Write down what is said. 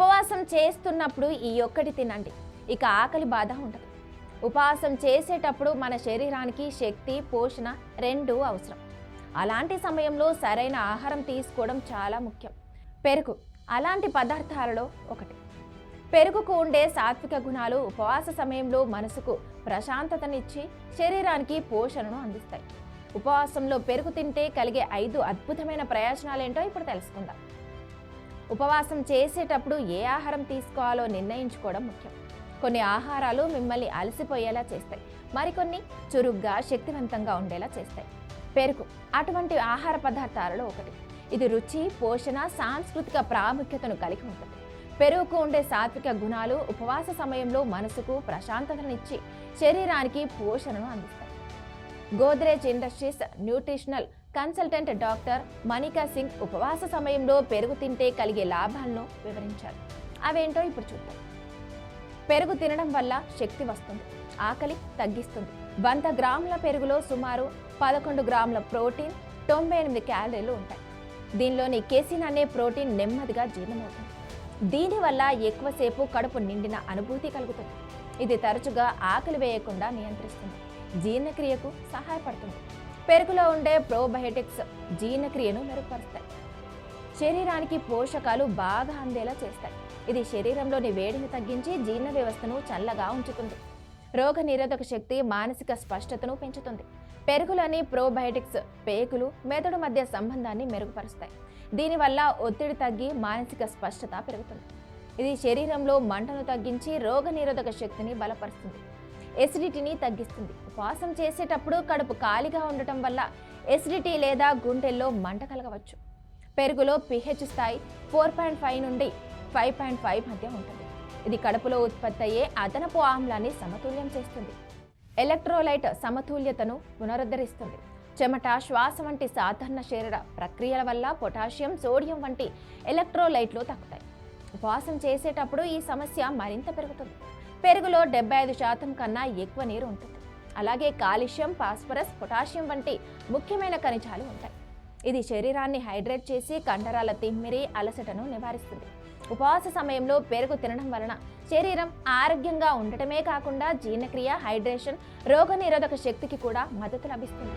ఉపవాసం చేస్తున్నప్పుడు ఈ ఒక్కటి తినండి, ఇక ఆకలి బాధ ఉండదు. ఉపవాసం చేసేటప్పుడు మన శరీరానికి శక్తి, పోషణ రెండూ అవసరం. అలాంటి సమయంలో సరైన ఆహారం తీసుకోవడం చాలా ముఖ్యం. పెరుగు అలాంటి పదార్థాలలో ఒకటి. పెరుగుకు ఉండే సాత్విక గుణాలు ఉపవాస సమయంలో మనసుకు ప్రశాంతతనిచ్చి శరీరానికి పోషణను అందిస్తాయి. ఉపవాసంలో పెరుగు తింటే కలిగే 5 అద్భుతమైన ప్రయోజనాలేంటో ఇప్పుడు తెలుసుకుందాం. ఉపవాసం చేసేటప్పుడు ఏ ఆహారం తీసుకోవాలో నిర్ణయించుకోవడం ముఖ్యం. కొన్ని ఆహారాలు మిమ్మల్ని అలసిపోయేలా చేస్తాయి, మరికొన్ని చురుగ్గా, శక్తివంతంగా ఉండేలా చేస్తాయి. పెరుగు అటువంటి ఆహార పదార్థాలలో ఒకటి. ఇది రుచి, పోషణ, సాంస్కృతిక ప్రాముఖ్యతను కలిగి ఉంటుంది. పెరుగుకు ఉండే సాత్విక గుణాలు ఉపవాస సమయంలో మనసుకు ప్రశాంతతనిచ్చి శరీరానికి పోషణను అందిస్తాయి. Godrej industries nutritional consultant doctor Manika Singh ఉపవాస సమయంలో పెరుగు తింటే కలిగే లాభాలను వివరించారు. అవేంటో ఇప్పుడు చూద్దాం. పెరుగు తినడం వల్ల శక్తి వస్తుంది, ఆకలి తగ్గిస్తుంది. 100 గ్రాముల పెరుగులో సుమారు 11 గ్రాముల ప్రోటీన్, 98 క్యాలరీలు ఉంటాయి. దీనిలోని కేసిన్ అనే ప్రోటీన్ నెమ్మదిగా జీర్ణమవుతుంది. దీనివల్ల ఎక్కువసేపు కడుపు నిండిన అనుభూతి కలుగుతుంది. ఇది తరచుగా ఆకలి వేయకుండా నియంత్రిస్తుంది, జీర్ణక్రియకు సహాయపడుతుంది. పెరుగులో ఉండే ప్రోబయోటిక్స్ జీర్ణక్రియను మెరుగుపరుస్తాయి, శరీరానికి పోషకాలు బాగా అందేలా చేస్తాయి. ఇది శరీరంలోని వేడిని తగ్గించి జీర్ణ వ్యవస్థను చల్లగా ఉంచుతుంది. రోగ నిరోధక శక్తి, మానసిక స్పష్టతను పెంచుతుంది. పెరుగులోని ప్రోబయోటిక్స్ పేగులు, మెదడు మధ్య సంబంధాన్ని మెరుగుపరుస్తాయి. దీనివల్ల ఒత్తిడి తగ్గి మానసిక స్పష్టత పెరుగుతుంది. ఇది శరీరంలో మంటను తగ్గించి రోగ నిరోధక శక్తిని బలపరుస్తుంది, ఎసిడిటీని తగ్గిస్తుంది. ఉపవాసం చేసేటప్పుడు కడుపు ఖాళీగా ఉండటం వల్ల ఎసిడిటీ లేదా గుండెల్లో మంట కలగవచ్చు. పెరుగులో pH స్థాయి 4.5 నుండి 5.5 మధ్య ఉంటుంది. ఇది కడుపులో ఉత్పత్తి అయ్యే అదనపు ఆమ్లాన్ని సమతుల్యం చేస్తుంది. ఎలక్ట్రోలైట్ సమతుల్యతను పునరుద్ధరిస్తుంది. చెమట, శ్వాస వంటి సాధారణ శరీర ప్రక్రియల వల్ల పొటాషియం, సోడియం వంటి ఎలక్ట్రోలైట్లు తగ్గుతాయి. ఉపవాసం చేసేటప్పుడు ఈ సమస్య మరింత పెరుగుతుంది. పెరుగులో 75% కన్నా ఎక్కువ నీరు ఉంటుంది. అలాగే కాల్షియం, ఫాస్ఫరస్, పొటాషియం వంటి ముఖ్యమైన ఖనిజాలు ఉంటాయి. ఇది శరీరాన్ని హైడ్రేట్ చేసి కండరాల తిమ్మిరి, అలసటను నివారిస్తుంది. ఉపవాస సమయంలో పెరుగు తినడం వలన శరీరం ఆరోగ్యంగా ఉండటమే కాకుండా జీర్ణక్రియ, హైడ్రేషన్, రోగనిరోధక శక్తికి కూడా మద్దతు లభిస్తుంది.